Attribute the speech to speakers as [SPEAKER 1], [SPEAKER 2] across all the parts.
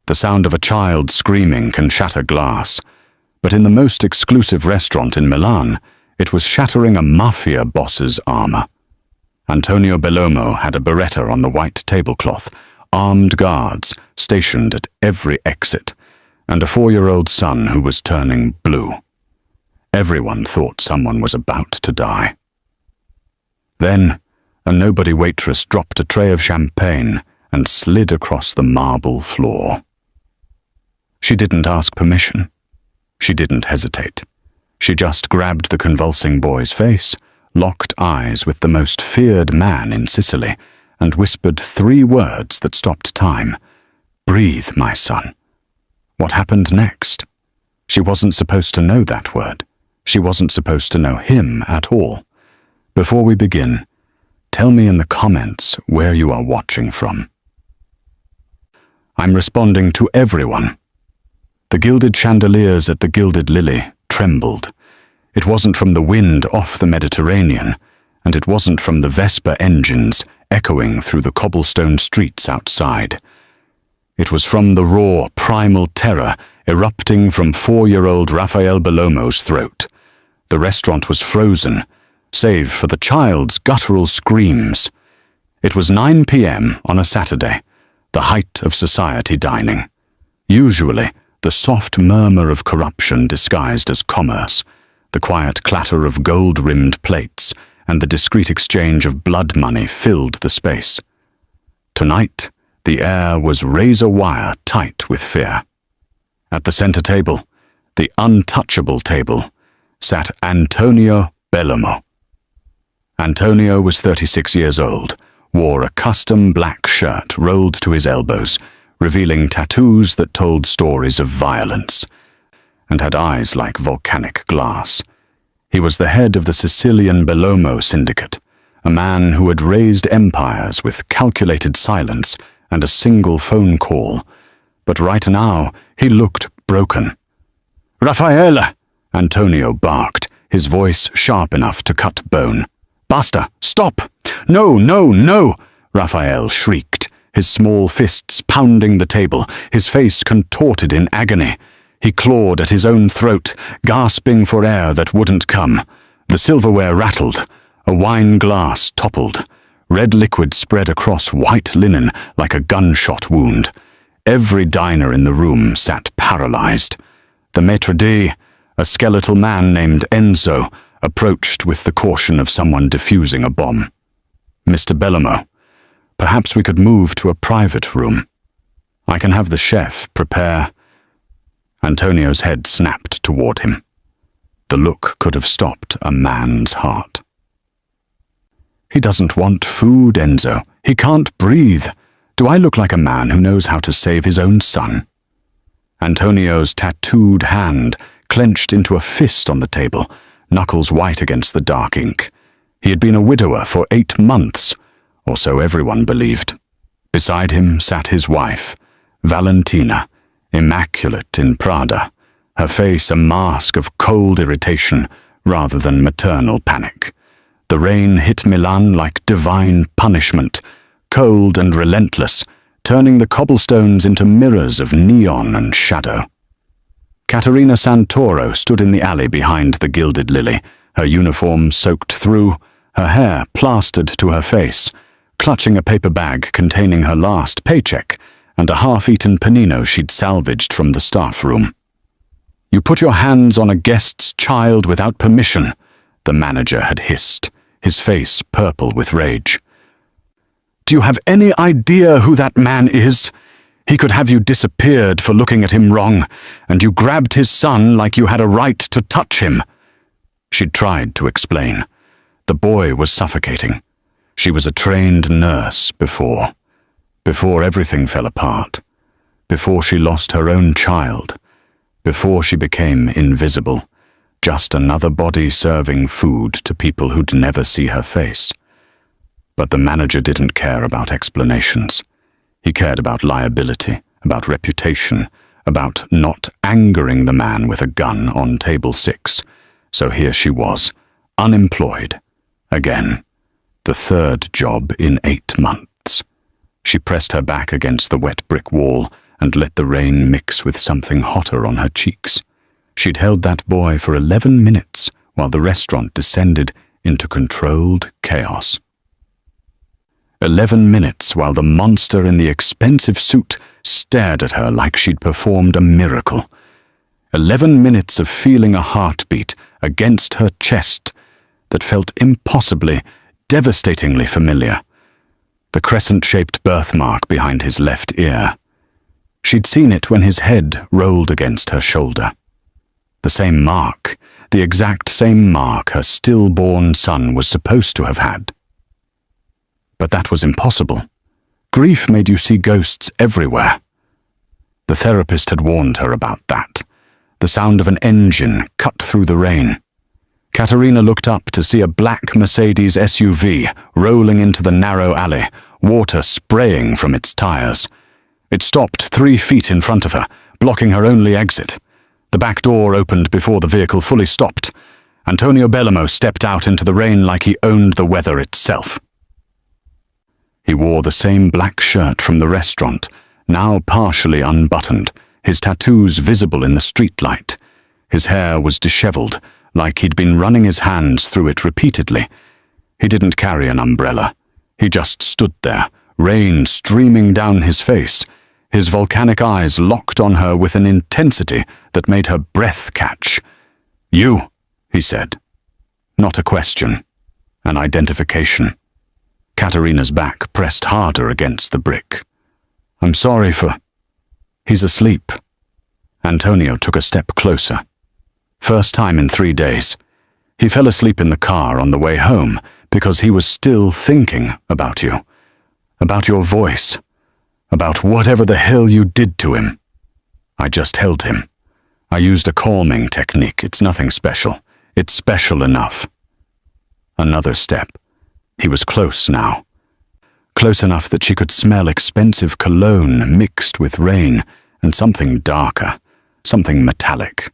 [SPEAKER 1] The sound of a child screaming can shatter glass, but in the most exclusive restaurant in Milan, it was shattering a Mafia boss's armor. Antonio Bellomo had a beretta on the white tablecloth, armed guards stationed at every exit, and a 4-year-old son who was turning blue. Everyone thought someone was about to die. Then, a nobody waitress dropped a tray of champagne and slid across the marble floor. She didn't ask permission. She didn't hesitate. She just grabbed the convulsing boy's face, locked eyes with the most feared man in Sicily, and whispered 3 words that stopped time. "Breathe, my son." What happened next? She wasn't supposed to know that word. She wasn't supposed to know him at all. Before we begin, tell me in the comments where you are watching from. I'm responding to everyone. The gilded chandeliers at the Gilded Lily trembled. It wasn't from the wind off the Mediterranean, and it wasn't from the Vespa engines echoing through the cobblestone streets outside. It was from the raw, primal terror erupting from 4-year-old Raffaele Bellomo's throat. The restaurant was frozen, save for the child's guttural screams. It was 9 p.m. on a Saturday, the height of society dining. Usually, the soft murmur of corruption disguised as commerce, the quiet clatter of gold-rimmed plates, and the discreet exchange of blood money filled the space. Tonight, the air was razor-wire tight with fear. At the center table, the untouchable table, sat Antonio Bellomo. Antonio was 36 years old, wore a custom black shirt rolled to his elbows, revealing tattoos that told stories of violence, and had eyes like volcanic glass. He was the head of the Sicilian Bellomo syndicate, a man who had raised empires with calculated silence and a single phone call. But right now, he looked broken. "Raffaele!" Antonio barked, his voice sharp enough to cut bone. "Basta! Stop! No, no, no!" Raffaele shrieked, his small fists pounding the table, his face contorted in agony. He clawed at his own throat, gasping for air that wouldn't come. The silverware rattled. A wine glass toppled. Red liquid spread across white linen like a gunshot wound. Every diner in the room sat paralyzed. The maitre d', a skeletal man named Enzo, approached with the caution of someone defusing a bomb. "Mr. Bellomo, perhaps we could move to a private room. I can have the chef prepare." Antonio's head snapped toward him. The look could have stopped a man's heart. "He doesn't want food, Enzo. He can't breathe. Do I look like a man who knows how to save his own son?" Antonio's tattooed hand clenched into a fist on the table, knuckles white against the dark ink. He had been a widower for 8 months, or so everyone believed. Beside him sat his wife, Valentina, immaculate in Prada, her face a mask of cold irritation rather than maternal panic. The rain hit Milan like divine punishment, cold and relentless, turning the cobblestones into mirrors of neon and shadow. Caterina Santoro stood in the alley behind the Gilded Lily, her uniform soaked through, her hair plastered to her face, clutching a paper bag containing her last paycheck and a half-eaten panino she'd salvaged from the staff room. "You put your hands on a guest's child without permission," the manager had hissed, his face purple with rage. "Do you have any idea who that man is? He could have you disappeared for looking at him wrong, and you grabbed his son like you had a right to touch him." She'd tried to explain. The boy was suffocating. She was a trained nurse before everything fell apart, before she lost her own child, before she became invisible, just another body serving food to people who'd never see her face. But the manager didn't care about explanations. He cared about liability, about reputation, about not angering the man with a gun on table 6. So here she was, unemployed, again, the 3rd job in 8 months. She pressed her back against the wet brick wall and let the rain mix with something hotter on her cheeks. She'd held that boy for 11 minutes while the restaurant descended into controlled chaos. 11 minutes while the monster in the expensive suit stared at her like she'd performed a miracle. 11 minutes of feeling a heartbeat against her chest that felt impossibly, devastatingly familiar. The crescent-shaped birthmark behind his left ear. She'd seen it when his head rolled against her shoulder. The same mark, the exact same mark her stillborn son was supposed to have had. But that was impossible. Grief made you see ghosts everywhere. The therapist had warned her about that. The sound of an engine cut through the rain. Katerina looked up to see a black Mercedes SUV rolling into the narrow alley, water spraying from its tires. It stopped 3 feet in front of her, blocking her only exit. The back door opened before the vehicle fully stopped. Antonio Bellomo stepped out into the rain like he owned the weather itself. He wore the same black shirt from the restaurant, now partially unbuttoned, his tattoos visible in the streetlight. His hair was disheveled, like he'd been running his hands through it repeatedly. He didn't carry an umbrella. He just stood there, rain streaming down his face, his volcanic eyes locked on her with an intensity that made her breath catch. "You," he said. Not a question, an identification. Katerina's back pressed harder against the brick. "I'm sorry for—" "He's asleep." Antonio took a step closer. First time in 3 days. He fell asleep in the car on the way home because he was still thinking about you. About your voice. About whatever the hell you did to him. I just held him. I used a calming technique. It's nothing special. It's special enough. Another step. He was close now. Close enough that she could smell expensive cologne mixed with rain and something darker, something metallic.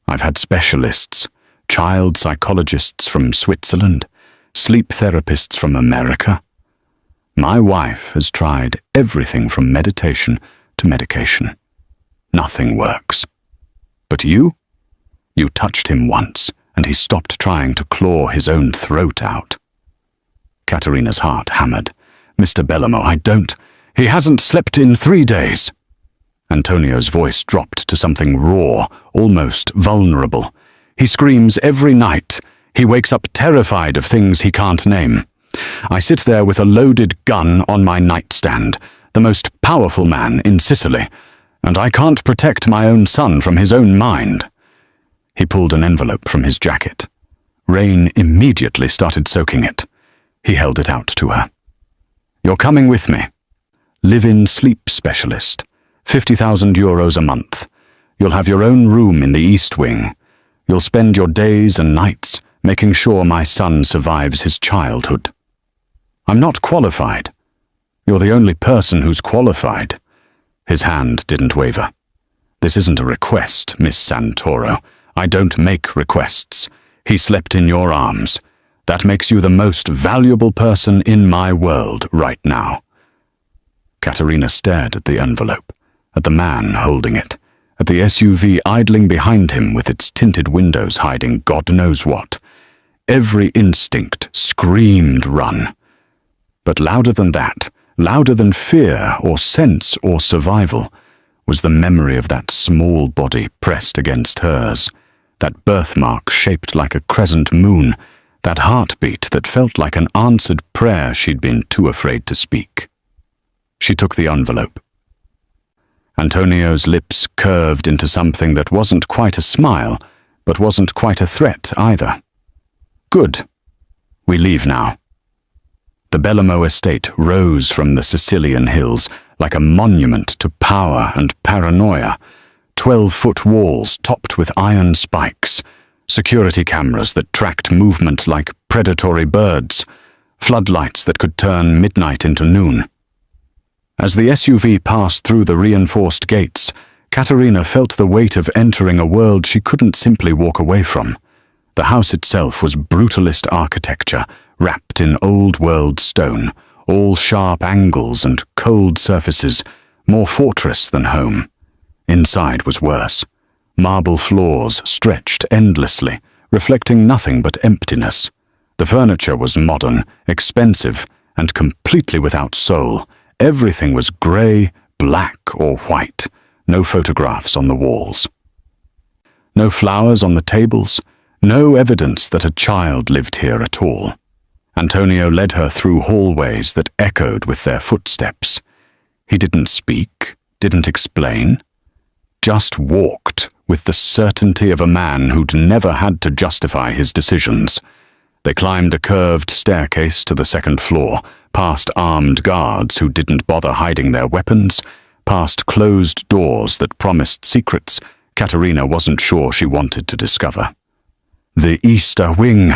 [SPEAKER 1] I've had specialists, child psychologists from Switzerland, sleep therapists from America. My wife has tried everything from meditation to medication. Nothing works. But you touched him once, and he stopped trying to claw his own throat out. Katerina's heart hammered. "Mr. Bellomo, he hasn't slept in 3 days." Antonio's voice dropped to something raw, almost vulnerable. "He screams every night. He wakes up terrified of things he can't name. I sit there with a loaded gun on my nightstand, the most powerful man in Sicily, and I can't protect my own son from his own mind." He pulled an envelope from his jacket. Rain immediately started soaking it. He held it out to her. "You're coming with me. Live-in sleep specialist. 50,000 euros a month. You'll have your own room in the East Wing. You'll spend your days and nights making sure my son survives his childhood. I'm not qualified. You're the only person who's qualified." His hand didn't waver. "This isn't a request, Miss Santoro. I don't make requests. He slept in your arms. That makes you the most valuable person in my world right now." Katerina stared at the envelope, at the man holding it, at the SUV idling behind him with its tinted windows hiding God knows what. Every instinct screamed run. But louder than that, louder than fear or sense or survival, was the memory of that small body pressed against hers, that birthmark shaped like a crescent moon, that heartbeat that felt like an answered prayer she'd been too afraid to speak. She took the envelope. Antonio's lips curved into something that wasn't quite a smile, but wasn't quite a threat either. "Good. We leave now." The Bellomo estate rose from the Sicilian hills like a monument to power and paranoia. 12-foot walls topped with iron spikes, security cameras that tracked movement like predatory birds, floodlights that could turn midnight into noon. As the SUV passed through the reinforced gates, Katerina felt the weight of entering a world she couldn't simply walk away from. The house itself was brutalist architecture, wrapped in old-world stone, all sharp angles and cold surfaces, more fortress than home. Inside was worse. Marble floors stretched endlessly, reflecting nothing but emptiness. The furniture was modern, expensive, and completely without soul. Everything was grey, black, or white. No photographs on the walls. No flowers on the tables. No evidence that a child lived here at all. Antonio led her through hallways that echoed with their footsteps. He didn't speak, didn't explain, just walked with the certainty of a man who'd never had to justify his decisions. They climbed a curved staircase to the second floor, past armed guards who didn't bother hiding their weapons, past closed doors that promised secrets Katerina wasn't sure she wanted to discover. "The Easter Wing,"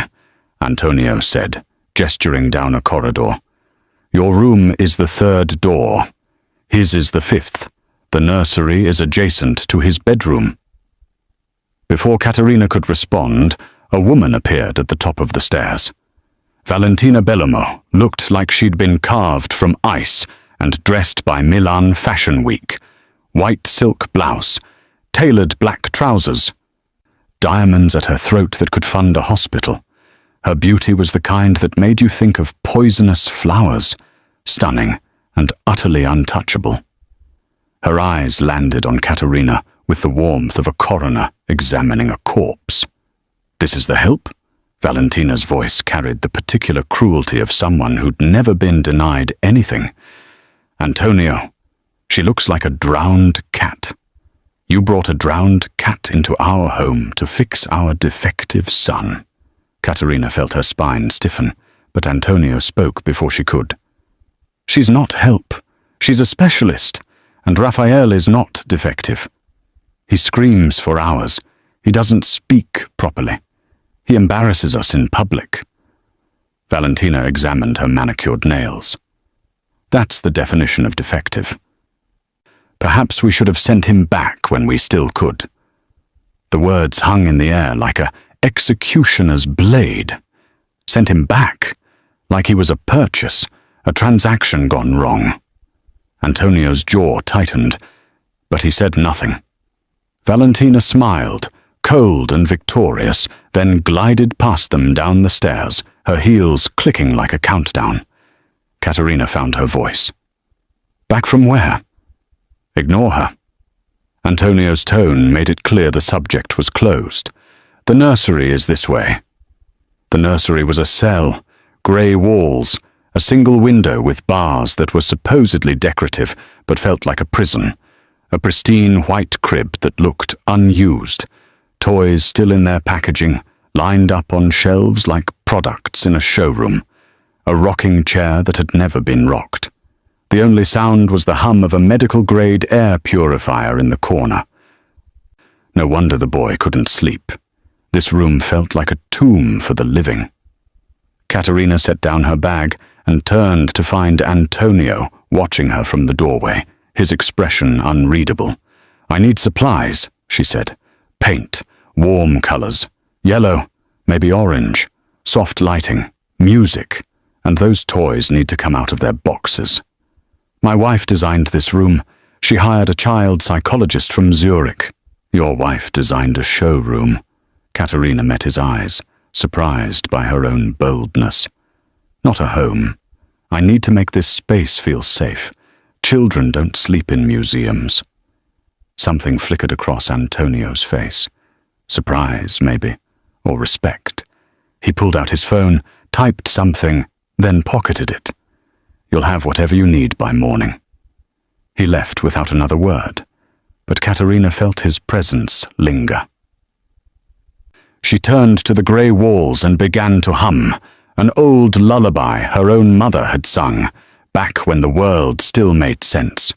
[SPEAKER 1] Antonio said, gesturing down a corridor. "Your room is the third door. His is the fifth. The nursery is adjacent to his bedroom." Before Katerina could respond, a woman appeared at the top of the stairs. Valentina Bellomo looked like she'd been carved from ice and dressed by Milan Fashion Week. White silk blouse, tailored black trousers, diamonds at her throat that could fund a hospital. Her beauty was the kind that made you think of poisonous flowers, stunning and utterly untouchable. Her eyes landed on Katerina with the warmth of a coroner examining a corpse. "This is the help?" Valentina's voice carried the particular cruelty of someone who'd never been denied anything. "Antonio, she looks like a drowned cat. You brought a drowned cat into our home to fix our defective son." Katerina felt her spine stiffen, but Antonio spoke before she could. "She's not help. She's a specialist, and Raphael is not defective. He screams for hours. He doesn't speak properly. He embarrasses us in public." Valentina examined her manicured nails. "That's the definition of defective. Perhaps we should have sent him back when we still could." The words hung in the air like a executioner's blade. Sent him back, like he was a purchase, a transaction gone wrong. Antonio's jaw tightened, but he said nothing. Valentina smiled, cold and victorious, then glided past them down the stairs, her heels clicking like a countdown. Katerina found her voice. "Back from where?" "Ignore her." Antonio's tone made it clear the subject was closed. "The nursery is this way." The nursery was a cell, grey walls, a single window with bars that were supposedly decorative but felt like a prison, a pristine white crib that looked unused, toys still in their packaging, lined up on shelves like products in a showroom, a rocking chair that had never been rocked. The only sound was the hum of a medical-grade air purifier in the corner. No wonder the boy couldn't sleep. This room felt like a tomb for the living. Katerina set down her bag and turned to find Antonio watching her from the doorway, his expression unreadable. "I need supplies," she said. "Paint, warm colors, yellow, maybe orange, soft lighting, music, and those toys need to come out of their boxes. My wife designed this room. She hired a child psychologist from Zurich. Your wife designed a showroom." Katerina met his eyes, surprised by her own boldness. "Not a home. I need to make this space feel safe. Children don't sleep in museums." Something flickered across Antonio's face. Surprise, maybe, or respect. He pulled out his phone, typed something, then pocketed it. "You'll have whatever you need by morning." He left without another word, but Katerina felt his presence linger. She turned to the grey walls and began to hum, an old lullaby her own mother had sung, back when the world still made sense.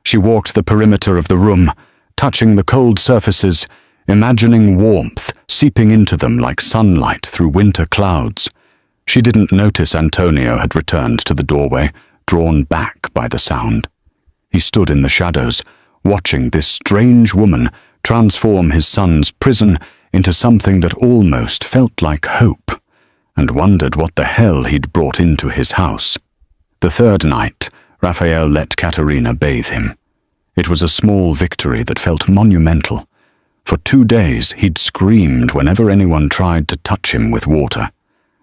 [SPEAKER 1] She walked the perimeter of the room, touching the cold surfaces, imagining warmth seeping into them like sunlight through winter clouds. She didn't notice Antonio had returned to the doorway, drawn back by the sound. He stood in the shadows, watching this strange woman transform his son's prison into something that almost felt like hope, and wondered what the hell he'd brought into his house. The third night, Raphael let Katerina bathe him. It was a small victory that felt monumental. For 2 days he'd screamed whenever anyone tried to touch him with water,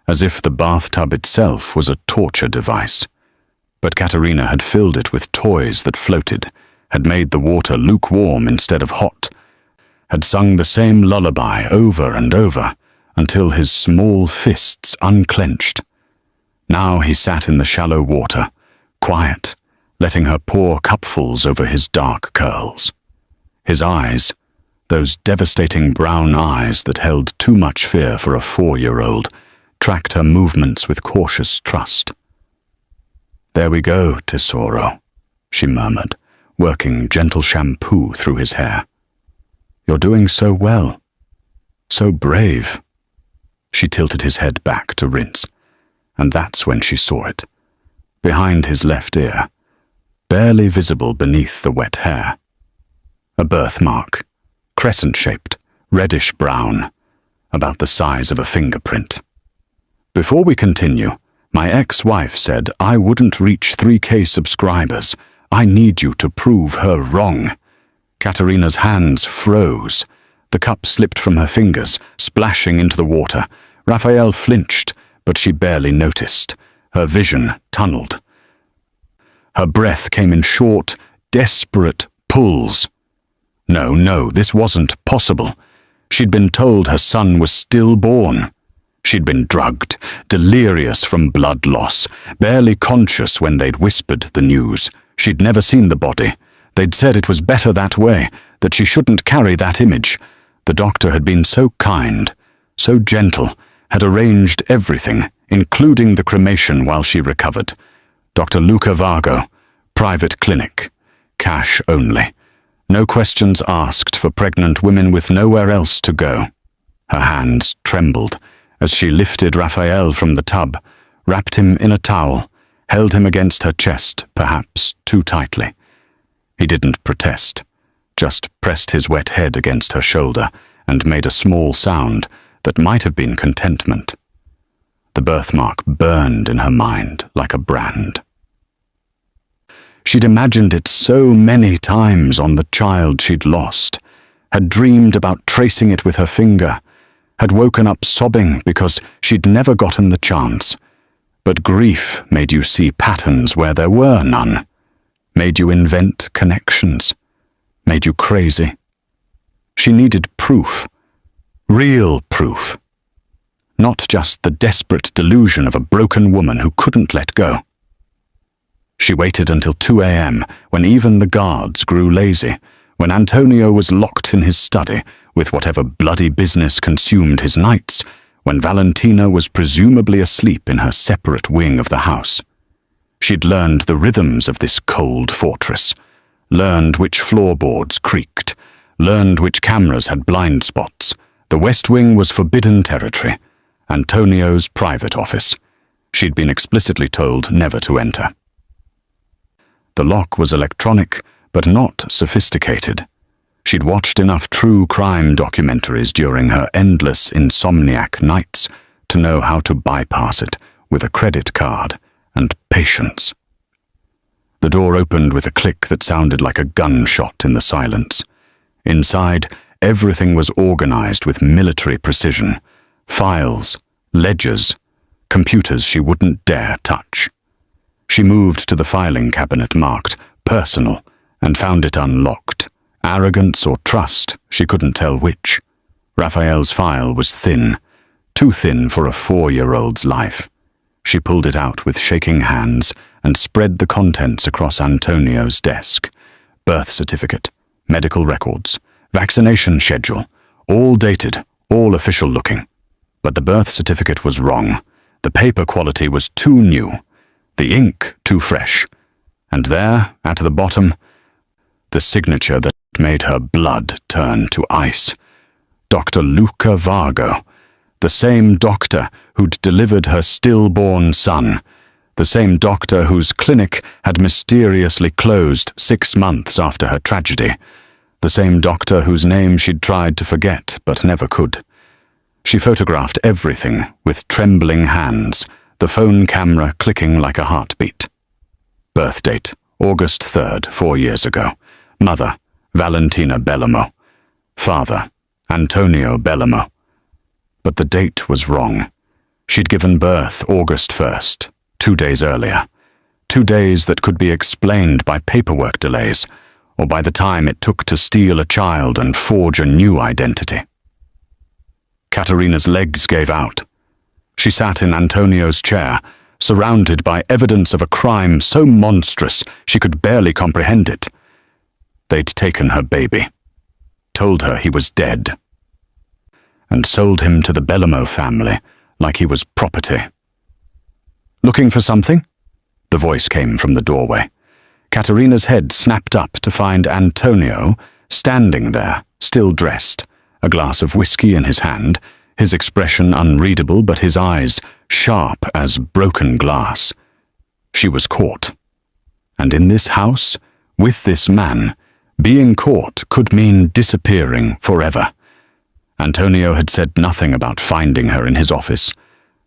[SPEAKER 1] as if the bathtub itself was a torture device. But Katerina had filled it with toys that floated, had made the water lukewarm instead of hot, had sung the same lullaby over and over until his small fists unclenched. Now he sat in the shallow water, quiet, letting her pour cupfuls over his dark curls. His eyes, those devastating brown eyes that held too much fear for a 4-year-old, tracked her movements with cautious trust. "There we go, tesoro," she murmured, working gentle shampoo through his hair. "You're doing so well. So brave." She tilted his head back to rinse, and that's when she saw it. Behind his left ear, barely visible beneath the wet hair. A birthmark, crescent-shaped, reddish-brown, about the size of a fingerprint. Before we continue, my ex-wife said I wouldn't reach 3K subscribers. I need you to prove her wrong. Katerina's hands froze. The cup slipped from her fingers, splashing into the water. Raphael flinched, but she barely noticed. Her vision tunneled. Her breath came in short, desperate pulls. No, this wasn't possible. She'd been told her son was stillborn. She'd been drugged, delirious from blood loss, barely conscious when they'd whispered the news. She'd never seen the body. They'd said it was better that way, that she shouldn't carry that image. The doctor had been so kind, so gentle, had arranged everything, including the cremation while she recovered. Dr. Luca Vargo, private clinic, cash only. No questions asked for pregnant women with nowhere else to go. Her hands trembled as she lifted Raphael from the tub, wrapped him in a towel, held him against her chest, perhaps too tightly. He didn't protest, just pressed his wet head against her shoulder and made a small sound that might have been contentment. The birthmark burned in her mind like a brand. She'd imagined it so many times on the child she'd lost, had dreamed about tracing it with her finger, had woken up sobbing because she'd never gotten the chance. But grief made you see patterns where there were none, made you invent connections, made you crazy. She needed proof, real proof, not just the desperate delusion of a broken woman who couldn't let go. She waited until 2 a.m., when even the guards grew lazy, when Antonio was locked in his study with whatever bloody business consumed his nights, when Valentina was presumably asleep in her separate wing of the house. She'd learned the rhythms of this cold fortress, learned which floorboards creaked, learned which cameras had blind spots. The West Wing was forbidden territory, Antonio's private office. She'd been explicitly told never to enter. The lock was electronic, but not sophisticated. She'd watched enough true crime documentaries during her endless insomniac nights to know how to bypass it with a credit card and patience. The door opened with a click that sounded like a gunshot in the silence. Inside, everything was organized with military precision. Files, ledgers, computers she wouldn't dare touch. She moved to the filing cabinet marked personal and found it unlocked. Arrogance or trust, she couldn't tell which. Raphael's file was thin, too thin for a 4-year-old's life. She pulled it out with shaking hands and spread the contents across Antonio's desk. Birth certificate, medical records, vaccination schedule, all dated, all official looking. But the birth certificate was wrong. The paper quality was too new. The ink too fresh, and there, at the bottom, the signature that made her blood turn to ice. Dr. Luca Vargo, the same doctor who'd delivered her stillborn son, the same doctor whose clinic had mysteriously closed 6 months after her tragedy, the same doctor whose name she'd tried to forget but never could. She photographed everything with trembling hands, the phone camera clicking like a heartbeat. Birth date, August 3rd, 4 years ago. Mother, Valentina Bellomo. Father, Antonio Bellomo. But the date was wrong. She'd given birth August 1st, 2 days earlier. 2 days that could be explained by paperwork delays, or by the time it took to steal a child and forge a new identity. Katerina's legs gave out. She sat in Antonio's chair, surrounded by evidence of a crime so monstrous she could barely comprehend it. They'd taken her baby, told her he was dead, and sold him to the Bellomo family like he was property. "Looking for something?" The voice came from the doorway. Katerina's head snapped up to find Antonio standing there, still dressed, a glass of whiskey in his hand, his expression unreadable but his eyes sharp as broken glass. She was caught. And in this house, with this man, being caught could mean disappearing forever. Antonio had said nothing about finding her in his office,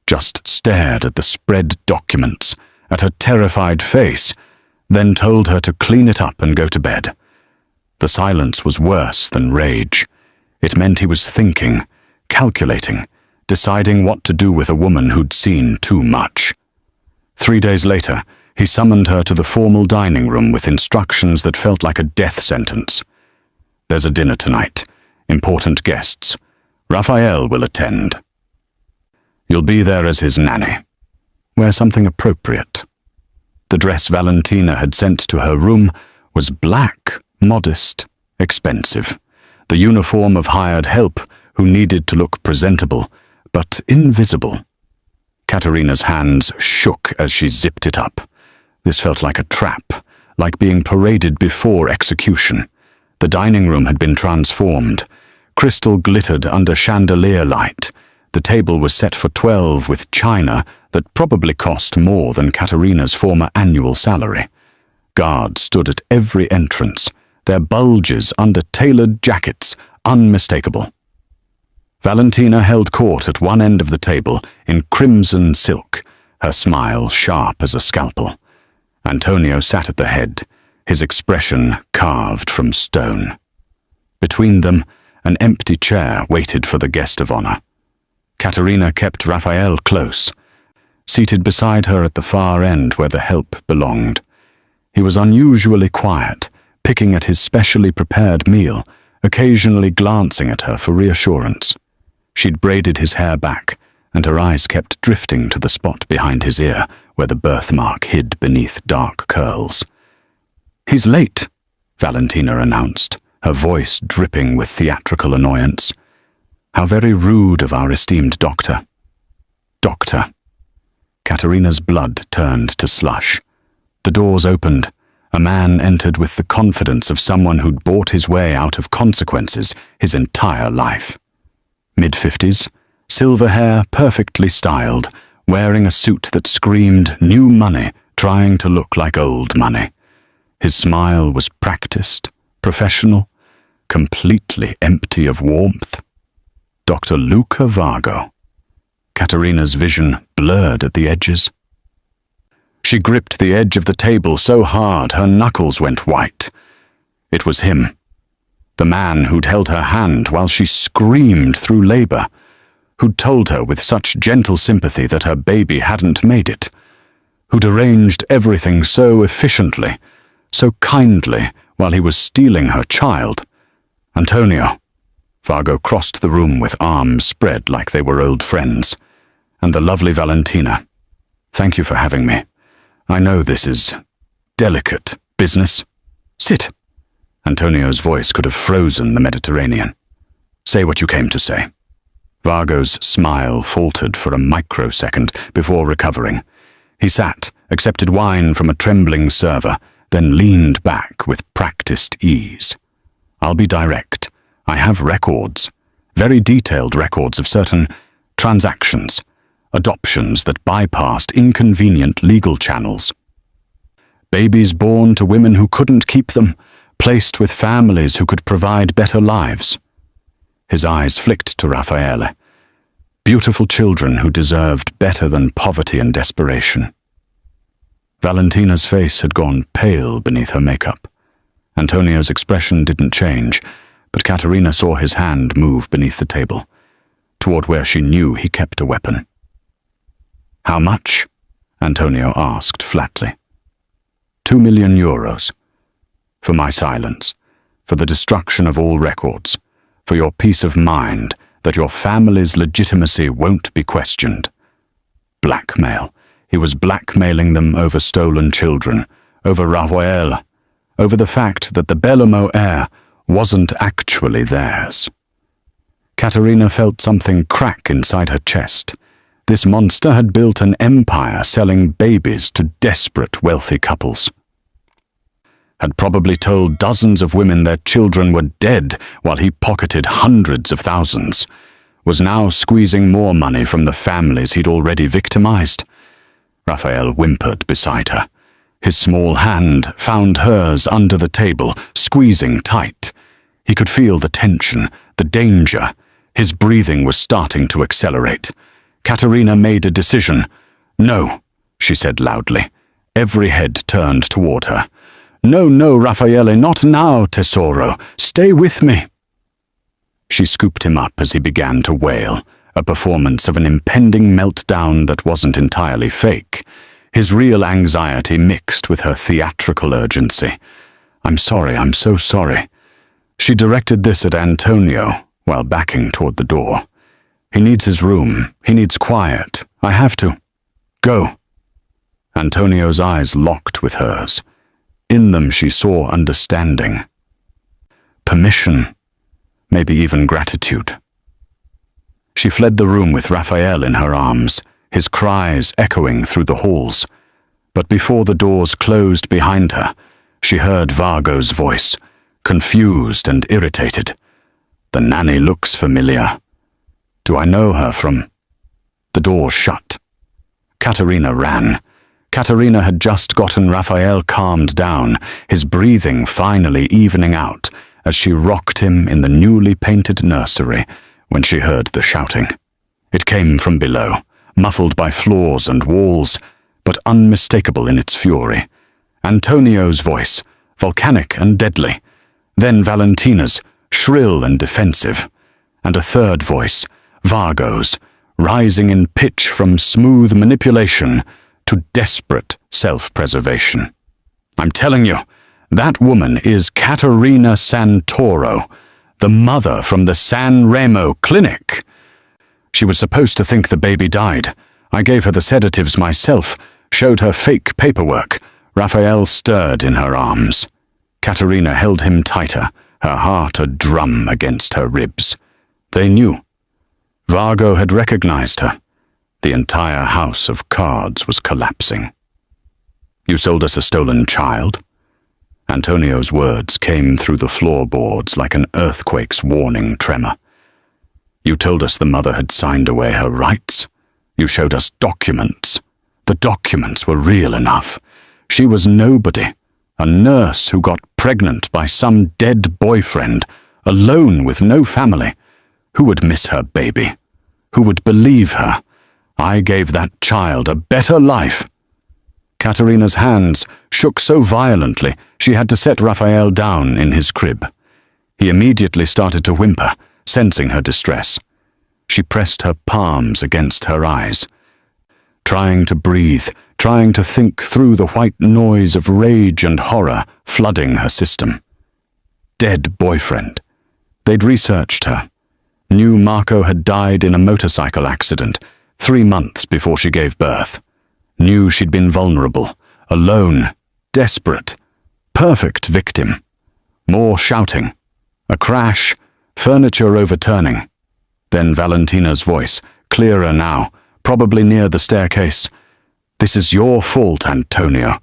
[SPEAKER 1] just stared at the spread documents, at her terrified face, then told her to clean it up and go to bed. The silence was worse than rage. It meant he was thinking, calculating, deciding what to do with a woman who'd seen too much. 3 days later, he summoned her to the formal dining room with instructions that felt like a death sentence. "There's a dinner tonight. Important guests. Raphael will attend. You'll be there as his nanny. Wear something appropriate." The dress Valentina had sent to her room was black, modest, expensive. The uniform of hired help who needed to look presentable, but invisible. Katerina's hands shook as she zipped it up. This felt like a trap, like being paraded before execution. The dining room had been transformed. Crystal glittered under chandelier light. The table was set for 12 with china that probably cost more than Katerina's former annual salary. Guards stood at every entrance, their bulges under tailored jackets unmistakable. Valentina held court at one end of the table in crimson silk, her smile sharp as a scalpel. Antonio sat at the head, his expression carved from stone. Between them, an empty chair waited for the guest of honor. Katerina kept Raphael close, seated beside her at the far end where the help belonged. He was unusually quiet, picking at his specially prepared meal, occasionally glancing at her for reassurance. She'd braided his hair back, and her eyes kept drifting to the spot behind his ear where the birthmark hid beneath dark curls. "He's late," Valentina announced, her voice dripping with theatrical annoyance. How very rude of our esteemed doctor. Doctor. Katerina's blood turned to slush. The doors opened. A man entered with the confidence of someone who'd bought his way out of consequences his entire life. Mid-50s, silver hair perfectly styled, wearing a suit that screamed new money, trying to look like old money. His smile was practiced, professional, completely empty of warmth. Dr. Luca Vargo. Katerina's vision blurred at the edges. She gripped the edge of the table so hard her knuckles went white. It was him. The man who'd held her hand while she screamed through labor, who'd told her with such gentle sympathy that her baby hadn't made it, who'd arranged everything so efficiently, so kindly while he was stealing her child. Antonio. Vargo crossed the room with arms spread like they were old friends. And the lovely Valentina. "Thank you for having me. I know this is delicate business. Sit." Antonio's voice could have frozen the Mediterranean. "Say what you came to say." Vargo's smile faltered for a microsecond before recovering. He sat, accepted wine from a trembling server, then leaned back with practiced ease. "I'll be direct. I have records, very detailed records of certain transactions, adoptions that bypassed inconvenient legal channels. Babies born to women who couldn't keep them, placed with families who could provide better lives." His eyes flicked to Raffaele. Beautiful children who deserved better than poverty and desperation. Valentina's face had gone pale beneath her makeup. Antonio's expression didn't change, but Caterina saw his hand move beneath the table, toward where she knew he kept a weapon. "How much?" Antonio asked flatly. €2,000,000. For my silence, for the destruction of all records, for your peace of mind that your family's legitimacy won't be questioned. Blackmail. He was blackmailing them over stolen children, over Rafael, over the fact that the Bellomo heir wasn't actually theirs. Caterina felt something crack inside her chest. This monster had built an empire selling babies to desperate wealthy couples. Had probably told dozens of women their children were dead while he pocketed hundreds of thousands. Was now squeezing more money from the families he'd already victimized. Rafael whimpered beside her. His small hand found hers under the table, squeezing tight. He could feel the tension, the danger. His breathing was starting to accelerate. Caterina made a decision. "No," she said loudly. Every head turned toward her. "No, no, Raffaele, not now, tesoro. Stay with me." She scooped him up as he began to wail, a performance of an impending meltdown that wasn't entirely fake. His real anxiety mixed with her theatrical urgency. "I'm sorry, I'm so sorry." She directed this at Antonio while backing toward the door. "He needs his room. He needs quiet. I have to. Go." Antonio's eyes locked with hers. In them she saw understanding. Permission. Maybe even gratitude. She fled the room with Raphael in her arms, his cries echoing through the halls. But before the doors closed behind her, she heard Vargo's voice, confused and irritated. "The nanny looks familiar. Do I know her from—" The door shut. Caterina ran. Caterina had just gotten Raphael calmed down, his breathing finally evening out as she rocked him in the newly painted nursery when she heard the shouting. It came from below, muffled by floors and walls, but unmistakable in its fury. Antonio's voice, volcanic and deadly, then Valentina's, shrill and defensive, and a third voice, Vargo's, rising in pitch from smooth manipulation to desperate self-preservation. "I'm telling you, that woman is Caterina Santoro, the mother from the San Remo clinic. She was supposed to think the baby died. I gave her the sedatives myself, showed her fake paperwork. Raphael stirred in her arms. Caterina held him tighter, her heart a drum against her ribs. They knew. Vargo had recognized her. The entire house of cards was collapsing. "You sold us a stolen child?" Antonio's words came through the floorboards like an earthquake's warning tremor. "You told us the mother had signed away her rights. You showed us documents. The documents were real enough. She was nobody, a nurse who got pregnant by some dead boyfriend, alone with no family. Who would miss her baby? Who would believe her? I gave that child a better life." Caterina's hands shook so violently she had to set Raphael down in his crib. He immediately started to whimper, sensing her distress. She pressed her palms against her eyes, trying to breathe, trying to think through the white noise of rage and horror flooding her system. Dead boyfriend. They'd researched her. Knew Marco had died in a motorcycle accident 3 months before she gave birth. Knew she'd been vulnerable, alone, desperate, perfect victim. More shouting. A crash, furniture overturning. Then Valentina's voice, clearer now, probably near the staircase. "This is your fault, Antonio.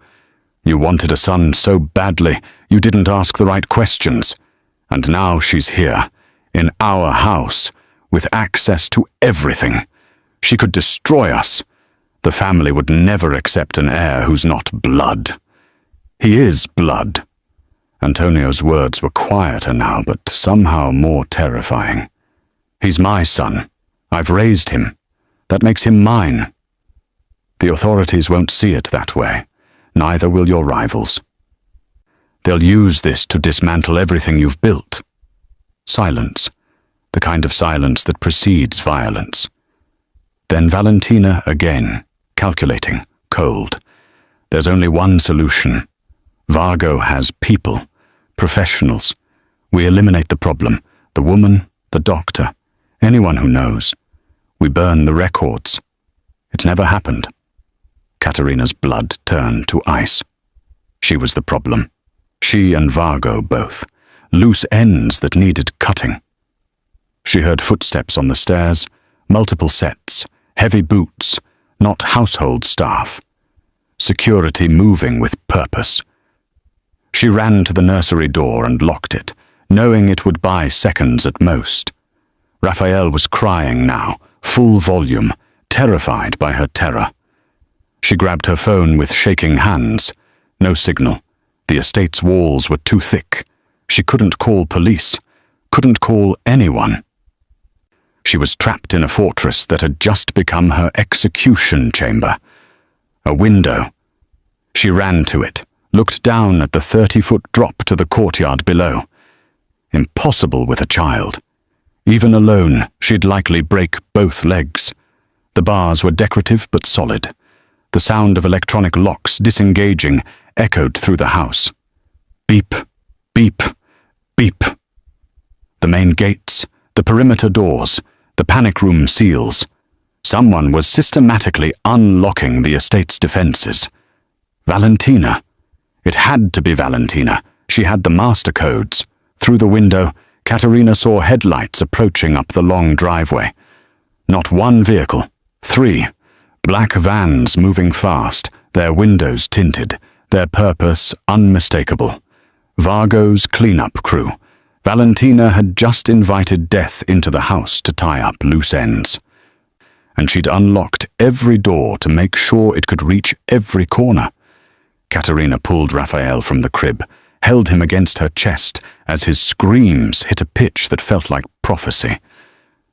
[SPEAKER 1] You wanted a son so badly, you didn't ask the right questions. And now she's here, in our house, with access to everything. She could destroy us. The family would never accept an heir who's not blood. He is blood." Antonio's words were quieter now, but somehow more terrifying. "He's my son. I've raised him. That makes him mine." The authorities won't see it that way. Neither will your rivals. They'll use this to dismantle everything you've built. Silence. The kind of silence that precedes violence. Then Valentina again, calculating, cold. There's only one solution. Vargo has people, professionals. We eliminate the problem, the woman, the doctor, anyone who knows. We burn the records. It never happened. Katerina's blood turned to ice. She was the problem. She and Vargo both. Loose ends that needed cutting. She heard footsteps on the stairs, multiple sets, heavy boots, not household staff. Security moving with purpose. She ran to the nursery door and locked it, knowing it would buy seconds at most. Raphael was crying now, full volume, terrified by her terror. She grabbed her phone with shaking hands. No signal. The estate's walls were too thick. She couldn't call police, couldn't call anyone. She was trapped in a fortress that had just become her execution chamber. A window. She ran to it, looked down at the 30-foot drop to the courtyard below. Impossible with a child. Even alone, she'd likely break both legs. The bars were decorative but solid. The sound of electronic locks disengaging echoed through the house. Beep, beep, beep. The main gates, the perimeter doors, the panic room seals. Someone was systematically unlocking the estate's defenses. Valentina. It had to be Valentina. She had the master codes. Through the window, Katerina saw headlights approaching up the long driveway. Not one vehicle, 3. Black vans moving fast, their windows tinted, their purpose unmistakable. Vargo's cleanup crew. Valentina had just invited death into the house to tie up loose ends. And she'd unlocked every door to make sure it could reach every corner. Katerina pulled Raphael from the crib, held him against her chest as his screams hit a pitch that felt like prophecy.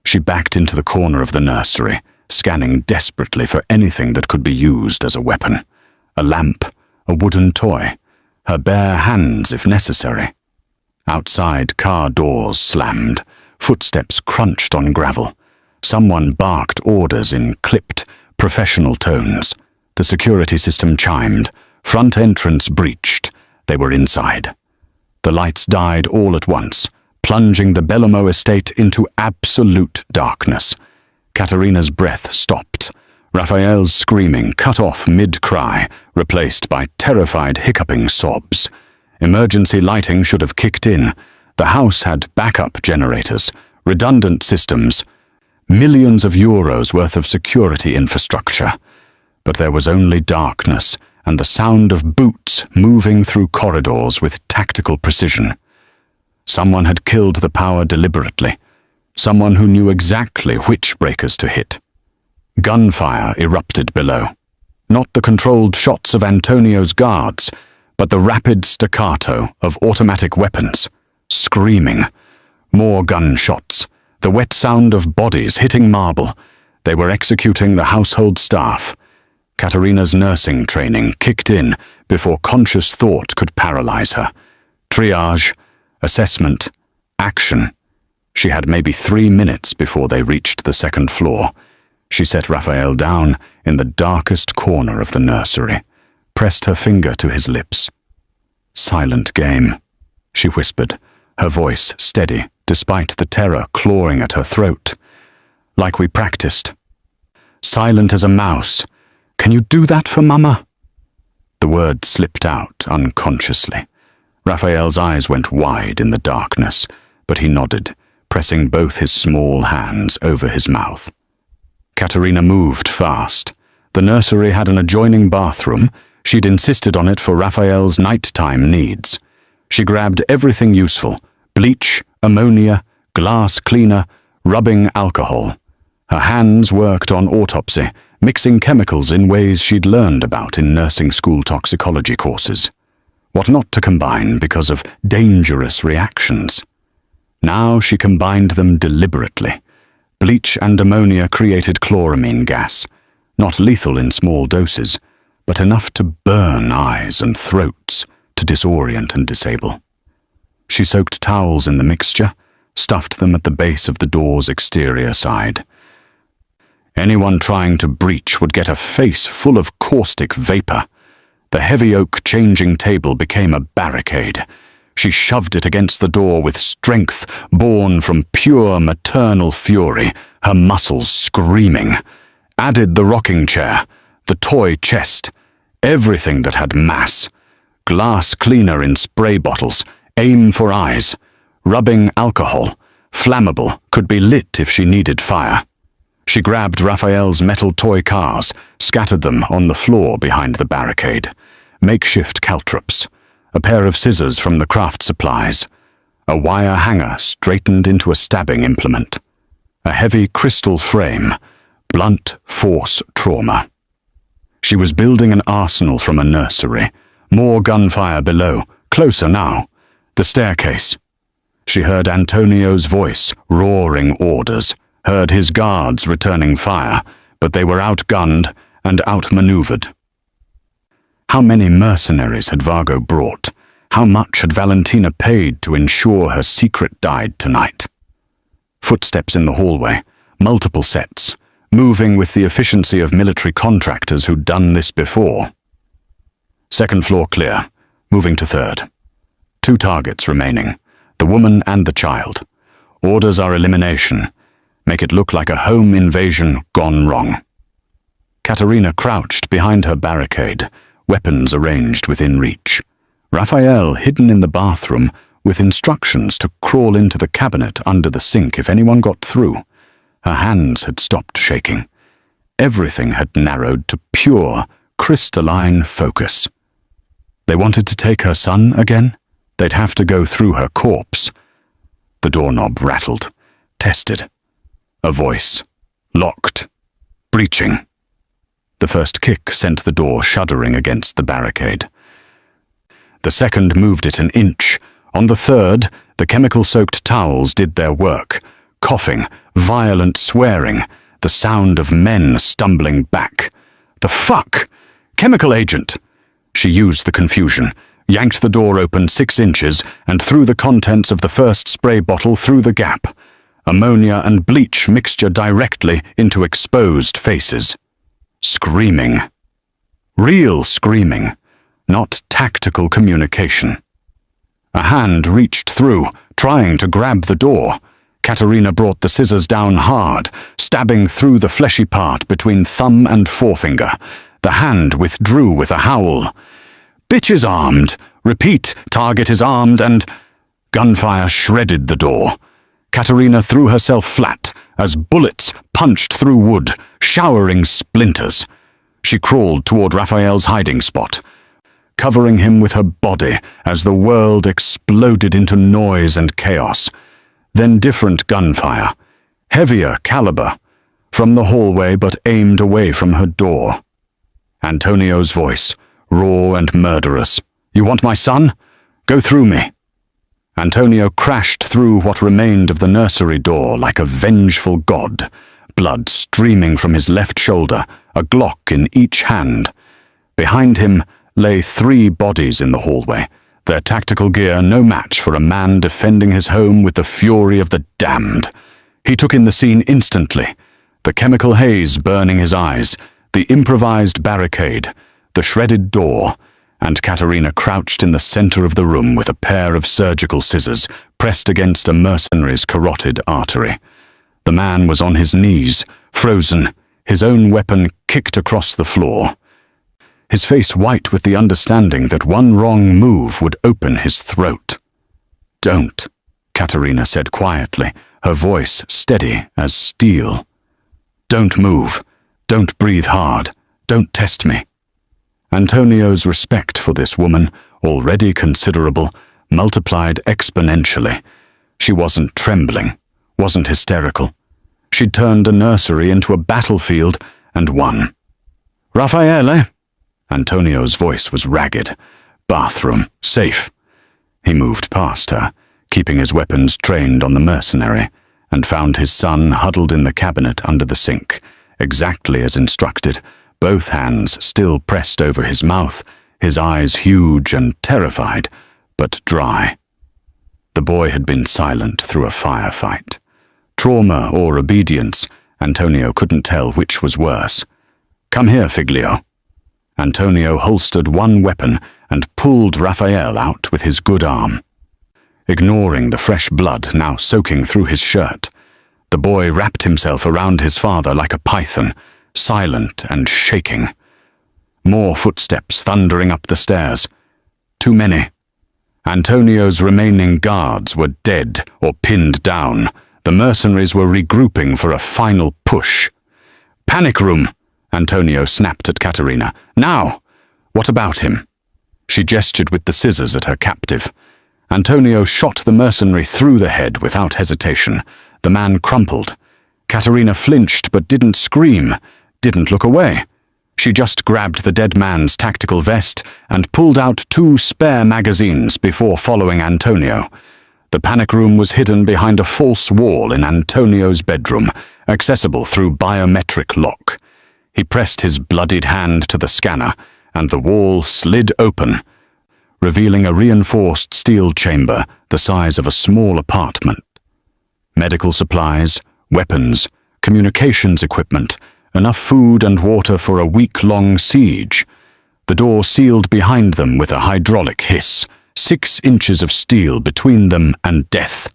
[SPEAKER 1] She backed into the corner of the nursery, scanning desperately for anything that could be used as a weapon. A lamp, a wooden toy, her bare hands if necessary. Outside, car doors slammed, footsteps crunched on gravel. Someone barked orders in clipped, professional tones. The security system chimed, front entrance breached. They were inside. The lights died all at once, plunging the Bellomo estate into absolute darkness. Katerina's breath stopped. Raphael's screaming cut off mid-cry, replaced by terrified hiccuping sobs. Emergency lighting should have kicked in. The house had backup generators, redundant systems, millions of euros worth of security infrastructure. But there was only darkness and the sound of boots moving through corridors with tactical precision. Someone had killed the power deliberately. Someone who knew exactly which breakers to hit. Gunfire erupted below. Not the controlled shots of Antonio's guards, but the rapid staccato of automatic weapons. Screaming. More gunshots. The wet sound of bodies hitting marble. They were executing the household staff. Katerina's nursing training kicked in before conscious thought could paralyze her. Triage, assessment, action. She had maybe 3 minutes before they reached the second floor. She set Raphael down in the darkest corner of the nursery, pressed her finger to his lips. "Silent game," she whispered, her voice steady despite the terror clawing at her throat. "Like we practiced. Silent as a mouse. Can you do that for Mama?" The word slipped out unconsciously. Raphael's eyes went wide in the darkness, but he nodded, pressing both his small hands over his mouth. Katerina moved fast. The nursery had an adjoining bathroom. She'd insisted on it for Raphael's nighttime needs. She grabbed everything useful: bleach, ammonia, glass cleaner, rubbing alcohol. Her hands worked on autopsy, mixing chemicals in ways she'd learned about in nursing school toxicology courses. What not to combine because of dangerous reactions. Now she combined them deliberately. Bleach and ammonia created chloramine gas, not lethal in small doses, but enough to burn eyes and throats, to disorient and disable. She soaked towels in the mixture, stuffed them at the base of the door's exterior side. Anyone trying to breach would get a face full of caustic vapor. The heavy oak changing table became a barricade. She shoved it against the door with strength born from pure maternal fury, her muscles screaming. Added the rocking chair, the toy chest, everything that had mass. Glass cleaner in spray bottles, aim for eyes. Rubbing alcohol, flammable, could be lit if she needed fire. She grabbed Raphael's metal toy cars, scattered them on the floor behind the barricade. Makeshift caltrops, a pair of scissors from the craft supplies, a wire hanger straightened into a stabbing implement, a heavy crystal frame, blunt force trauma. She was building an arsenal from a nursery, more gunfire below, closer now, the staircase. She heard Antonio's voice roaring orders, heard his guards returning fire, but they were outgunned and outmaneuvered. How many mercenaries had Vargo brought? How much had Valentina paid to ensure her secret died tonight? Footsteps in the hallway, multiple sets, moving with the efficiency of military contractors who'd done this before. Second floor clear, moving to third. 2 targets remaining, the woman and the child. Orders are elimination. Make it look like a home invasion gone wrong. Katerina crouched behind her barricade, weapons arranged within reach. Raphael hidden in the bathroom with instructions to crawl into the cabinet under the sink if anyone got through. Her hands had stopped shaking. Everything had narrowed to pure, crystalline focus. They wanted to take her son again? They'd have to go through her corpse. The doorknob rattled, tested. A voice. Locked. Breaching. The first kick sent the door shuddering against the barricade. The second moved it an inch. On the third, the chemical-soaked towels did their work. Coughing, violent swearing, the sound of men stumbling back. The fuck? Chemical agent! She used the confusion, yanked the door open 6 inches, and threw the contents of the first spray bottle through the gap. Ammonia and bleach mixture directly into exposed faces. Screaming. Real screaming, not tactical communication. A hand reached through, trying to grab the door. Katerina brought the scissors down hard, stabbing through the fleshy part between thumb and forefinger. The hand withdrew with a howl. Bitch is armed. Repeat, target is armed and... Gunfire shredded the door. Katerina threw herself flat as bullets punched through wood, showering splinters. She crawled toward Raphael's hiding spot, covering him with her body as the world exploded into noise and chaos. Then different gunfire, heavier caliber, from the hallway but aimed away from her door. Antonio's voice, raw and murderous. You want my son? Go through me. Antonio crashed through what remained of the nursery door like a vengeful god, blood streaming from his left shoulder, a Glock in each hand. Behind him lay 3 bodies in the hallway, their tactical gear no match for a man defending his home with the fury of the damned. He took in the scene instantly, the chemical haze burning his eyes, the improvised barricade, the shredded door, and Katerina crouched in the center of the room with a pair of surgical scissors pressed against a mercenary's carotid artery. The man was on his knees, frozen, his own weapon kicked across the floor. His face white with the understanding that one wrong move would open his throat. Don't, Katerina said quietly, her voice steady as steel. Don't move. Don't breathe hard. Don't test me. Antonio's respect for this woman, already considerable, multiplied exponentially. She wasn't trembling, wasn't hysterical. She'd turned a nursery into a battlefield and won. Raffaele? Antonio's voice was ragged. Bathroom, safe. He moved past her, keeping his weapons trained on the mercenary, and found his son huddled in the cabinet under the sink, exactly as instructed, both hands still pressed over his mouth, his eyes huge and terrified, but dry. The boy had been silent through a firefight. Trauma or obedience, Antonio couldn't tell which was worse. "Come here, Figlio." Antonio holstered one weapon and pulled Raphael out with his good arm. Ignoring the fresh blood now soaking through his shirt, the boy wrapped himself around his father like a python, silent and shaking. More footsteps thundering up the stairs. Too many. Antonio's remaining guards were dead or pinned down. The mercenaries were regrouping for a final push. "Panic room!" Antonio snapped at Caterina. "Now! What about him?" She gestured with the scissors at her captive. Antonio shot the mercenary through the head without hesitation. The man crumpled. Caterina flinched but didn't scream, didn't look away. She just grabbed the dead man's tactical vest and pulled out 2 spare magazines before following Antonio. The panic room was hidden behind a false wall in Antonio's bedroom, accessible through biometric lock. He pressed his bloodied hand to the scanner, and the wall slid open, revealing a reinforced steel chamber the size of a small apartment. Medical supplies, weapons, communications equipment, enough food and water for a week-long siege. The door sealed behind them with a hydraulic hiss, 6 inches of steel between them and death.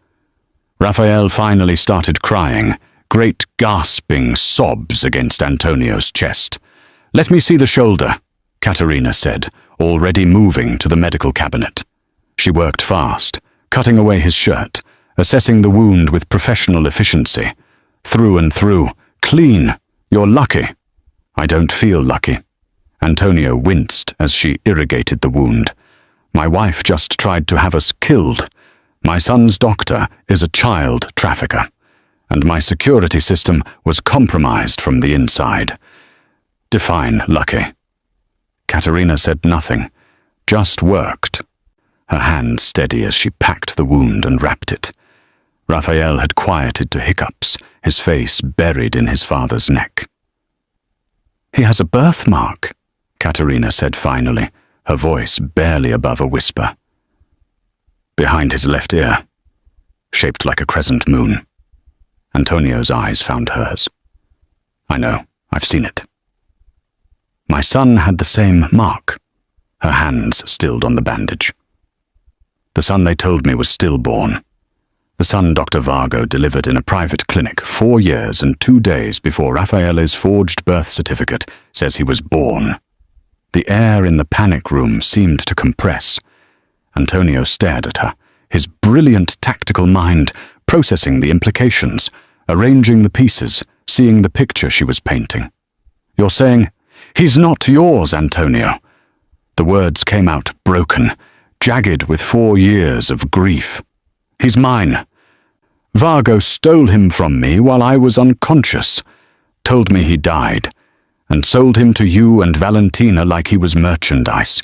[SPEAKER 1] Raphael finally started crying, great gasping sobs against Antonio's chest. "Let me see the shoulder," Caterina said, already moving to the medical cabinet. She worked fast, cutting away his shirt, assessing the wound with professional efficiency. "Through and through, clean. You're lucky." "I don't feel lucky." Antonio winced as she irrigated the wound. "My wife just tried to have us killed. My son's doctor is a child trafficker, and my security system was compromised from the inside. Define lucky." Caterina said nothing, just worked, her hand steady as she packed the wound and wrapped it. Raphael had quieted to hiccups, his face buried in his father's neck. "He has a birthmark," Caterina said finally, her voice barely above a whisper. "Behind his left ear, shaped like a crescent moon." Antonio's eyes found hers. "I know, I've seen it." "My son had the same mark." Her hands stilled on the bandage. "The son they told me was stillborn. The son Dr. Vargo delivered in a private clinic 4 years and 2 days before Raffaele's forged birth certificate says he was born." The air in the panic room seemed to compress. Antonio stared at her, his brilliant tactical mind processing the implications, arranging the pieces, seeing the picture she was painting. "You're saying, 'He's not yours, Antonio.'" The words came out broken, jagged with 4 years of grief. "He's mine. Vargo stole him from me while I was unconscious, told me he died, and sold him to you and Valentina like he was merchandise.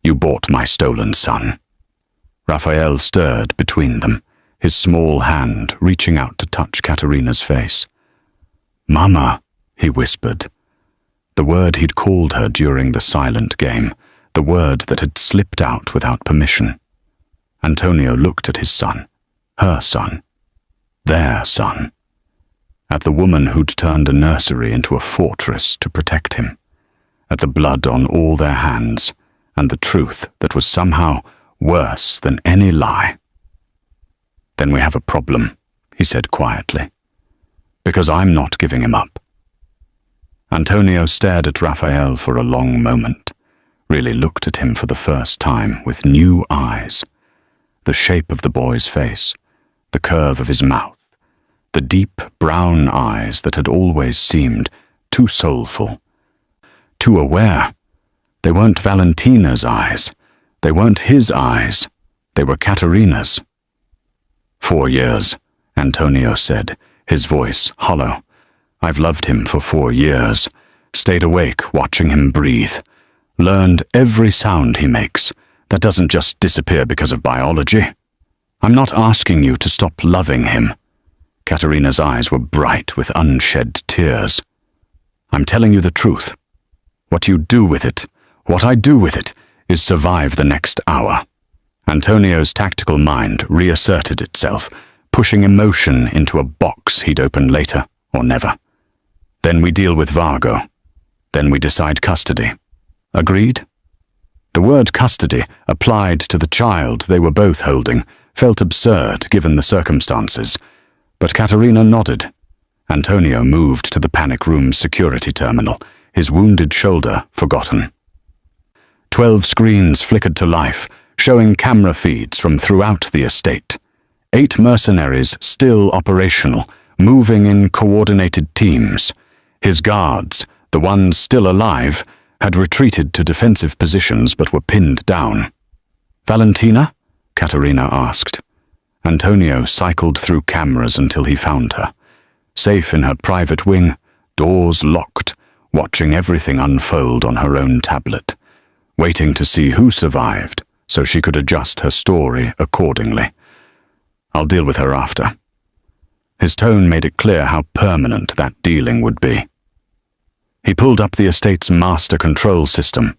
[SPEAKER 1] You bought my stolen son." Raphael stirred between them, his small hand reaching out to touch Caterina's face. "Mama," he whispered. The word he'd called her during the silent game, the word that had slipped out without permission. Antonio looked at his son, her son, their son, at the woman who'd turned a nursery into a fortress to protect him, at the blood on all their hands, and the truth that was somehow worse than any lie. "Then we have a problem," he said quietly, "because I'm not giving him up." Antonio stared at Raphael for a long moment, really looked at him for the first time with new eyes. The shape of the boy's face, the curve of his mouth, the deep brown eyes that had always seemed too soulful, too aware. They weren't Valentina's eyes. They weren't his eyes. They were Caterina's. 4 years, Antonio said, his voice hollow. "I've loved him for 4 years, stayed awake watching him breathe, learned every sound he makes. That doesn't just disappear because of biology. I'm not asking you to stop loving him." Caterina's eyes were bright with unshed tears. "I'm telling you the truth. What you do with it, what I do with it, is survive the next hour. Antonio's tactical mind reasserted itself, pushing emotion into a box he'd open later or never. Then we deal with Vargo. Then we decide custody. Agreed? The word custody, applied to the child they were both holding, felt absurd given the circumstances, but Katerina nodded. Antonio moved to the panic room's security terminal, his wounded shoulder forgotten. 12 screens flickered to life, showing camera feeds from throughout the estate. 8 mercenaries still operational, moving in coordinated teams. His guards, the ones still alive, had retreated to defensive positions but were pinned down. "Valentina?" Katerina asked. Antonio cycled through cameras until he found her. Safe in her private wing, doors locked, watching everything unfold on her own tablet, waiting to see who survived so she could adjust her story accordingly. "I'll deal with her after." His tone made it clear how permanent that dealing would be. He pulled up the estate's master control system.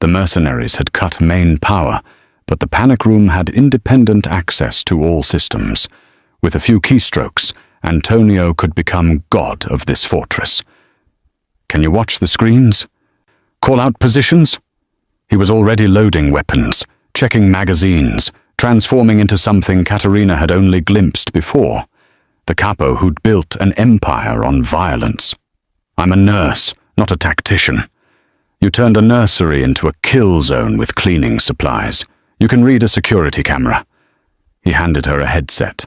[SPEAKER 1] The mercenaries had cut main power, but the panic room had independent access to all systems. With a few keystrokes, Antonio could become god of this fortress. "Can you watch the screens? Call out positions?" He was already loading weapons, checking magazines, transforming into something Katerina had only glimpsed before. The capo who'd built an empire on violence. "I'm a nurse, not a tactician. You turned a nursery into a kill zone with cleaning supplies. You can read a security camera." He handed her a headset.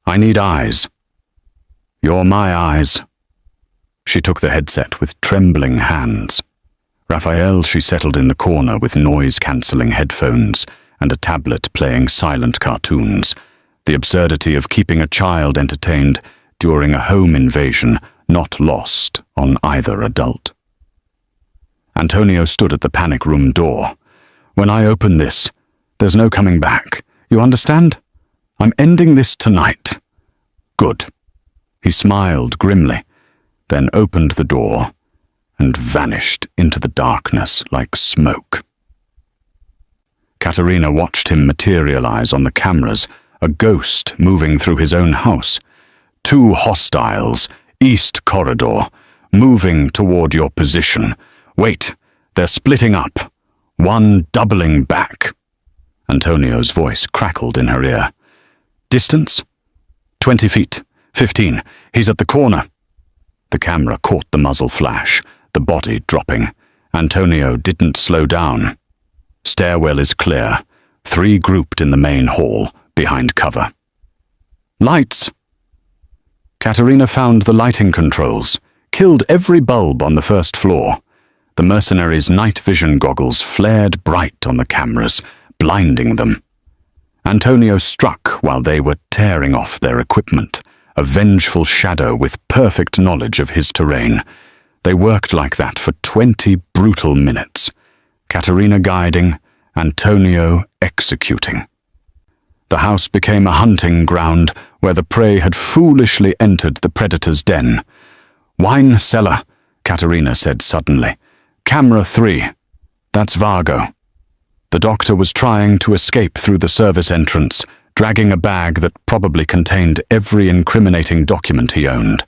[SPEAKER 1] "I need eyes." "You're my eyes." She took the headset with trembling hands. Raphael she settled in the corner with noise-cancelling headphones and a tablet playing silent cartoons, the absurdity of keeping a child entertained during a home invasion not lost on either adult. Antonio stood at the panic room door. "When I open this, there's no coming back. You understand? I'm ending this tonight." "Good." He smiled grimly, then opened the door and vanished into the darkness like smoke. Katerina watched him materialize on the cameras, a ghost moving through his own house. 2 hostiles, east corridor, moving toward your position. Wait, they're splitting up. One doubling back. Antonio's voice crackled in her ear. "Distance? 20 feet. 15. He's at the corner." The camera caught the muzzle flash, the body dropping. Antonio didn't slow down. Stairwell is clear. 3 grouped in the main hall, behind cover. "Lights!" Katerina found the lighting controls, killed every bulb on the first floor. The mercenaries' night vision goggles flared bright on the cameras, blinding them. Antonio struck while they were tearing off their equipment, a vengeful shadow with perfect knowledge of his terrain. They worked like that for 20 brutal minutes. Katerina guiding, Antonio executing. The house became a hunting ground where the prey had foolishly entered the predator's den. "Wine cellar," Katerina said suddenly. "Camera 3. That's Vargo." The doctor was trying to escape through the service entrance, dragging a bag that probably contained every incriminating document he owned.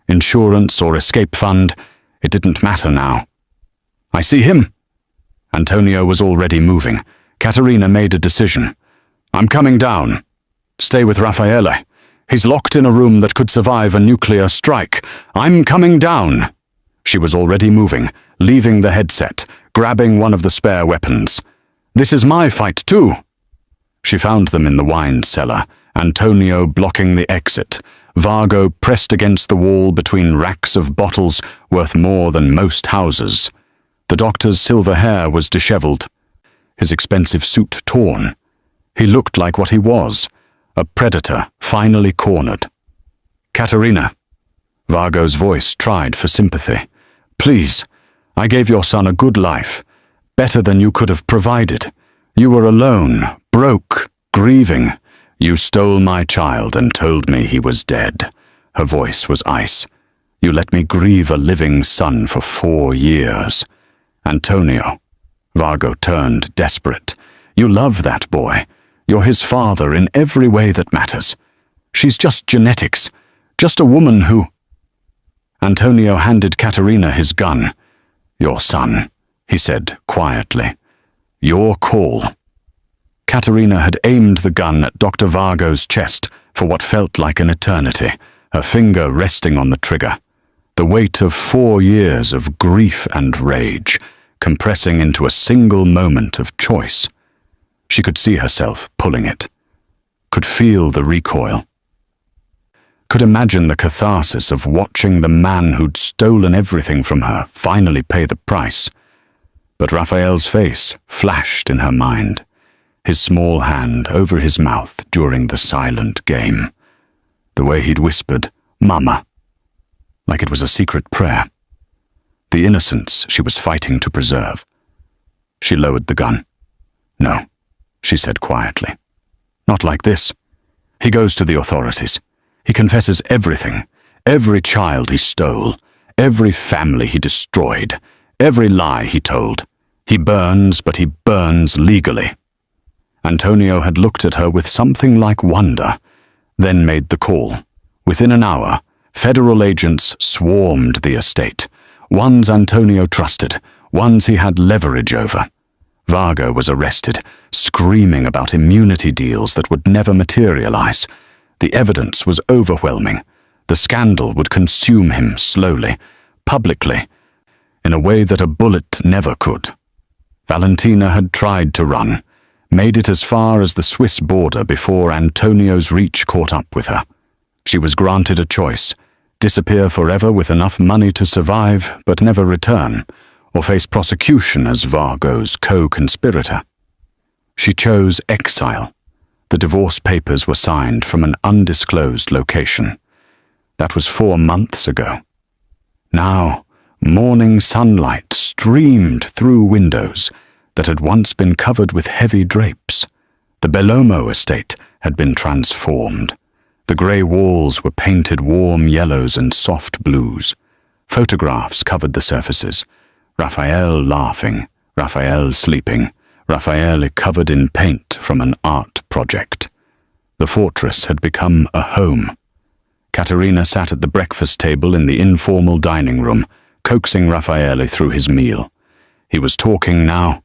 [SPEAKER 1] Insurance or escape fund, it didn't matter now. "I see him." Antonio was already moving. Katerina made a decision. "I'm coming down. Stay with Raffaele. He's locked in a room that could survive a nuclear strike. I'm coming down." She was already moving, leaving the headset, grabbing one of the spare weapons. "This is my fight too." She found them in the wine cellar, Antonio blocking the exit, Vargo pressed against the wall between racks of bottles worth more than most houses. The doctor's silver hair was disheveled, his expensive suit torn. He looked like what he was, a predator finally cornered. "Katerina." Vargo's voice tried for sympathy. "Please, I gave your son a good life, better than you could have provided. You were alone, broke, grieving. You stole my child and told me he was dead." Her voice was ice. You let me grieve a living son for 4 years. Antonio. Vargo turned desperate. You love that boy. You're his father in every way that matters. She's just genetics. Just a woman who... Antonio handed Katerina his gun. Your son, he said quietly. Your call. Katerina had aimed the gun at Dr. Vargo's chest for what felt like an eternity, her finger resting on the trigger. The weight of 4 years of grief and rage, compressing into a single moment of choice. She could see herself pulling it, could feel the recoil, could imagine the catharsis of watching the man who'd stolen everything from her finally pay the price. But Raphael's face flashed in her mind, his small hand over his mouth during the silent game. The way he'd whispered, "Mama," like it was a secret prayer. The innocence she was fighting to preserve. She lowered the gun. No, she said quietly. Not like this. He goes to the authorities. He confesses everything, every child he stole, every family he destroyed, every lie he told. He burns, but he burns legally. Antonio had looked at her with something like wonder, then made the call. Within an hour, federal agents swarmed the estate. Ones Antonio trusted, ones he had leverage over. Vargo was arrested, screaming about immunity deals that would never materialize. The evidence was overwhelming. The scandal would consume him slowly, publicly, in a way that a bullet never could. Valentina had tried to run, made it as far as the Swiss border before Antonio's reach caught up with her. She was granted a choice: disappear forever with enough money to survive but never return, or face prosecution as Vargo's co-conspirator. She chose exile. The divorce papers were signed from an undisclosed location. That was 4 months ago. Now, morning sunlight streamed through windows that had once been covered with heavy drapes. The Bellomo estate had been transformed. The grey walls were painted warm yellows and soft blues. Photographs covered the surfaces. Raphael laughing, Raphael sleeping, Raphael covered in paint from an art project. The fortress had become a home. Katerina sat at the breakfast table in the informal dining room, coaxing Raphael through his meal. He was talking now.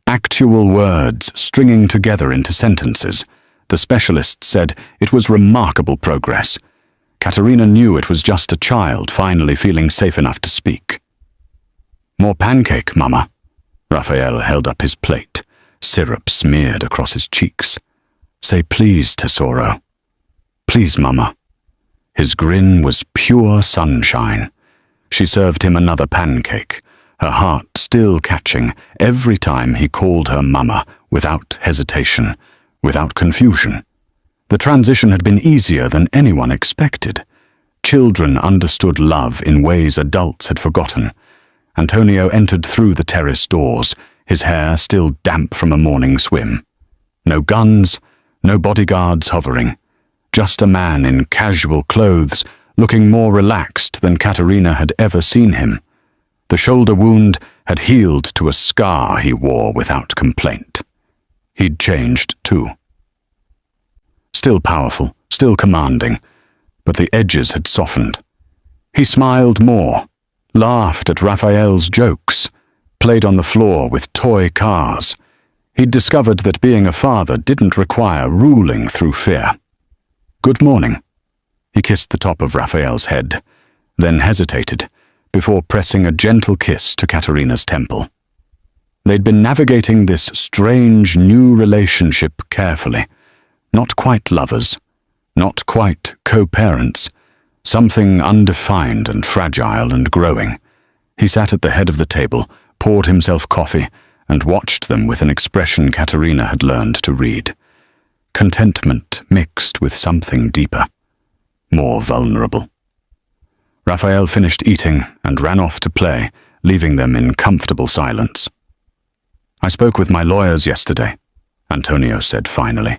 [SPEAKER 1] Actual words stringing together into sentences. The specialist said it was remarkable progress. Katerina knew it was just a child finally feeling safe enough to speak. More pancake, Mama. Raphael held up his plate, syrup smeared across his cheeks. Say please, Tesoro. Please, Mama. His grin was pure sunshine. She served him another pancake, her heart still catching every time he called her Mama, without hesitation, without confusion. The transition had been easier than anyone expected. Children understood love in ways adults had forgotten. Antonio entered through the terrace doors, his hair still damp from a morning swim. No guns, no bodyguards hovering. Just a man in casual clothes, looking more relaxed than Katerina had ever seen him. The shoulder wound had healed to a scar he wore without complaint. He'd changed too. Still powerful, still commanding, but the edges had softened. He smiled more, laughed at Raphael's jokes, played on the floor with toy cars. He'd discovered that being a father didn't require ruling through fear. Good morning. He kissed the top of Raphael's head, then hesitated, before pressing a gentle kiss to Katerina's temple. They'd been navigating this strange new relationship carefully. Not quite lovers, not quite co-parents, something undefined and fragile and growing. He sat at the head of the table, poured himself coffee, and watched them with an expression Katerina had learned to read. Contentment mixed with something deeper, more vulnerable. Raphael finished eating and ran off to play, leaving them in comfortable silence. I spoke with my lawyers yesterday, Antonio said finally.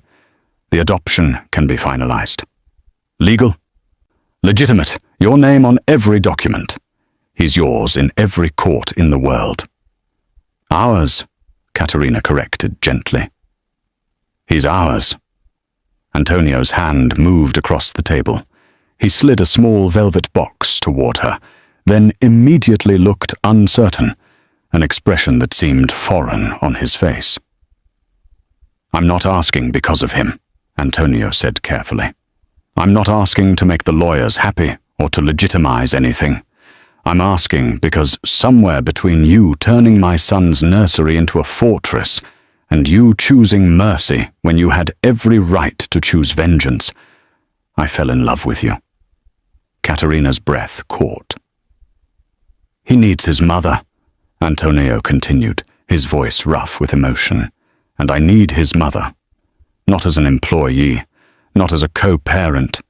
[SPEAKER 1] The adoption can be finalized. Legal? Legitimate, your name on every document. He's yours in every court in the world. Ours, Katerina corrected gently. He's ours. Antonio's hand moved across the table. He slid a small velvet box toward her, then immediately looked uncertain, an expression that seemed foreign on his face. I'm not asking because of him, Antonio said carefully. I'm not asking to make the lawyers happy or to legitimize anything. I'm asking because somewhere between you turning my son's nursery into a fortress and you choosing mercy when you had every right to choose vengeance, I fell in love with you. Katerina's breath caught. He needs his mother, Antonio continued, his voice rough with emotion. And I need his mother, not as an employee, not as a co-parent,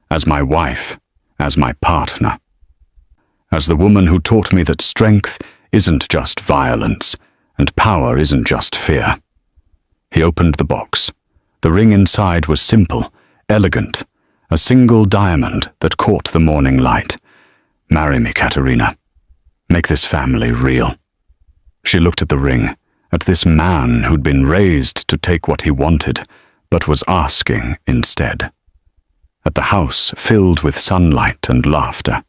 [SPEAKER 1] as my wife, as my partner. As the woman who taught me that strength isn't just violence, and power isn't just fear. He opened the box. The ring inside was simple, elegant, a single diamond that caught the morning light. Marry me, Katerina. Make this family real. She looked at the ring, at this man who'd been raised to take what he wanted, but was asking instead. At the house filled with sunlight and laughter.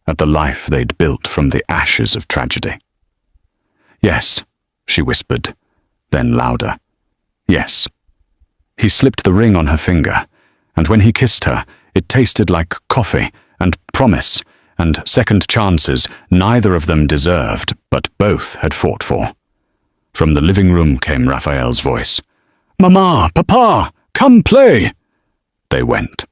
[SPEAKER 1] At the life they'd built from the ashes of tragedy. Yes, she whispered, then louder. Yes. He slipped the ring on her finger, and when he kissed her, it tasted like coffee and promise and second chances neither of them deserved, but both had fought for. From the living room came Raphael's voice. Mama, Papa, come play! They went.